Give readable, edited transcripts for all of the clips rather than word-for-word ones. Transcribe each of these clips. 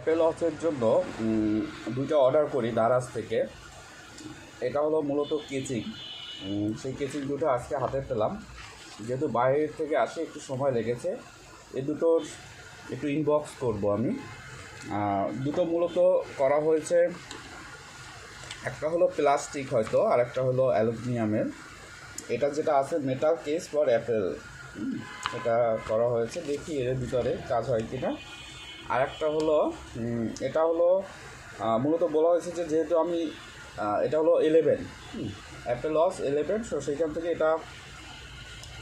Apple ওয়াচের জন্য দুইটা order করি দারাজ থেকে। এটা হলো মূলত কেচিং। সেই কেচিং দুটো আজকে হাতে পেলাম, যেহেতু বাইরের থেকে আসে একটু সময় লেগেছে। এই দুটোর একটু ইনবক্স করব আমি। দুটো মূলত করা হয়েছে, একটা হলো প্লাস্টিক হয়তো, আর একটা হলো অ্যালুমিনিয়ামের। এটা যেটা আছে মেটাল কেস ফর অ্যাপেল, এটা করা হয়েছে। দেখি এর ভিতরে কাজ হয় কি না। আর একটা হলো এটা হলো মূলত বলা হয়েছে যে যেহেতু আমি এটা হলো 11 অ্যাপেল ওয়াচ 11, সো সেইখান থেকে এটা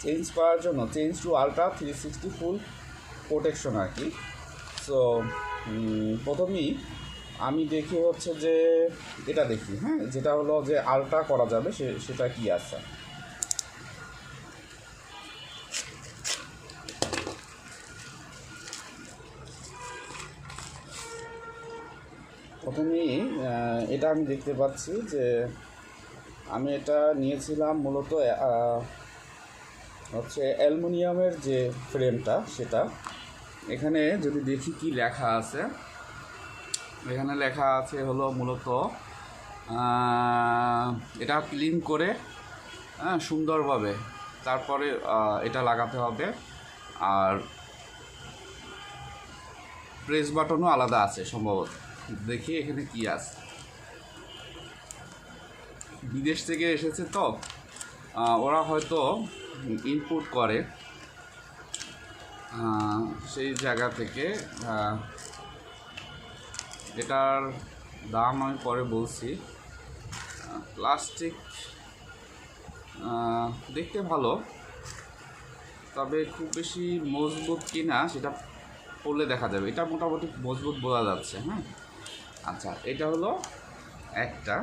চেঞ্জ করার জন্য change to ultra 360 full protection আর কি। সো প্রথমেই আমি দেখি হচ্ছে যে এটা দেখি, হ্যাঁ, যেটা হলো যে আলট্রা করা যাবে সেটা কি আছে। প্রথমেই এটা আমি দেখতে পাচ্ছি যে আমি এটা নিয়েছিলাম মূলত হচ্ছে অ্যালুমিনিয়ামের যে ফ্রেমটা সেটা। এখানে যদি দেখি কি লেখা আছে, এখানে লেখা আছে হলো মূলত এটা ক্লিন করে সুন্দরভাবে তারপরে এটা লাগাতে হবে। আর প্রেস বাটনও আলাদা আছে সম্ভবত। দেখি এখানে কি আছে। বিদেশ থেকে এসেছে তো ওরা হয়তো ইনপুট করে সেই জায়গা থেকে। এটার দাম আমি পরে বলছি। প্লাস্টিক দেখতে ভালো, তবে খুব বেশি মজবুত কি না সেটা পড়লে দেখা যাবে। এটা মোটামুটি মজবুত বোঝা যাচ্ছে। হ্যাঁ, আচ্ছা, এটা হলো একটা,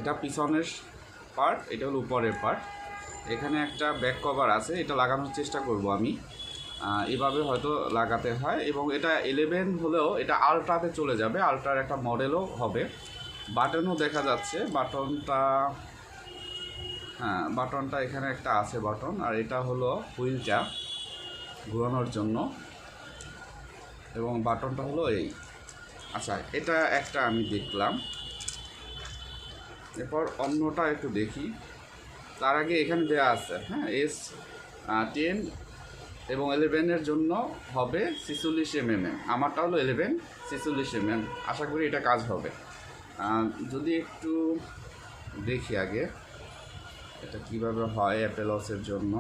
এটা পিছনের পার্ট, এটা হলো উপরের পার্ট। এখানে একটা ব্যাক কভার আছে, এটা লাগানোর চেষ্টা করব আমি। এভাবে হয়তো লাগাতে হয়, এবং এটা 11 হলেও এটা আলট্রাতে চলে যাবে, আলট্রার একটা মডেলও হবে। বাটনও দেখা যাচ্ছে, বাটনটা হ্যাঁ বাটনটা এখানে একটা আছে বাটন। আর এটা হলো হুইলটা ঘোরানোর জন্য, এবং বাটনটা হলো এই। আচ্ছা, এটা একটা আমি দেখলাম। এরপর অন্যটা একটু দেখি। তার আগে এখানে দেওয়া আছে, হ্যাঁ, S10 এবং 11-এর জন্য হবে 46 mm। আমারটা হলো 11 46 mm। আশা করি এটা কাজ হবে। যদি একটু দেখি আগে এটা কিভাবে হয় অ্যাপেল ওয়াচের জন্য।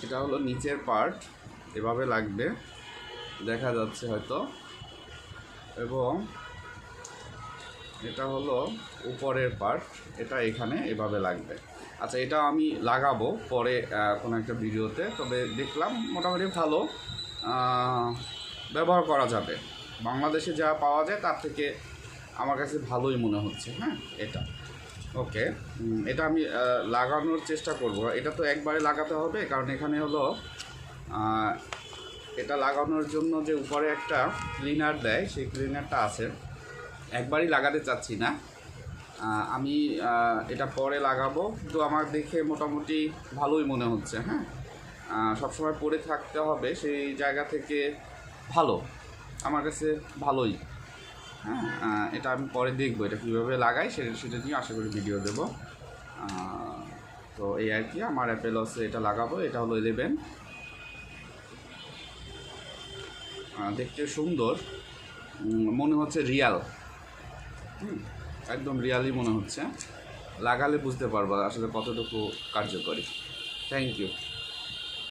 এটা হলো নিচের পার্ট, এভাবে লাগবে, দেখা যাচ্ছে হয়তো, এবং এটা হলো উপরের পার্ট, এটা এখানে এভাবে লাগবে। আচ্ছা, এটা আমি লাগাবো পরে কোনো একটা ভিডিওতে। তবে দেখলাম মোটামুটি ভালো, ব্যবহার করা যাবে। বাংলাদেশে যা পাওয়া যায় তার থেকে আমার কাছে ভালোই মনে হচ্ছে। হ্যাঁ, এটা ওকে। এটা আমি লাগানোর চেষ্টা করব। এটা তো একবারে লাগাতে হবে, কারণ এখানে হলো এটা লাগানোর জন্য যে উপরে একটা ক্লিনার দেয়, সেই ক্লিনারটা আছে। একবারই লাগাতে চাচ্ছি না আমি, এটা পরে লাগাবো। তো আমার দেখে মোটামুটি ভালোই মনে হচ্ছে। হ্যাঁ, সবসময় পরে থাকতে হবে সেই জায়গা থেকে ভালো, আমার কাছে ভালোই। হ্যাঁ, এটা আমি পরে দেখবো এটা কীভাবে লাগাই, সেটা নিয়ে আশা করি ভিডিও দেবো। তো এই আর কি, আমার অ্যাপেল ওয়াচে এটা লাগাবো। এটা হলো 11, দেখতে সুন্দর, মনে হচ্ছে রিয়াল, একদম রিয়ালই মনে হচ্ছে। লাগালে বুঝতে পারবো আসলে কতটুকু কার্যকরী। Thank you.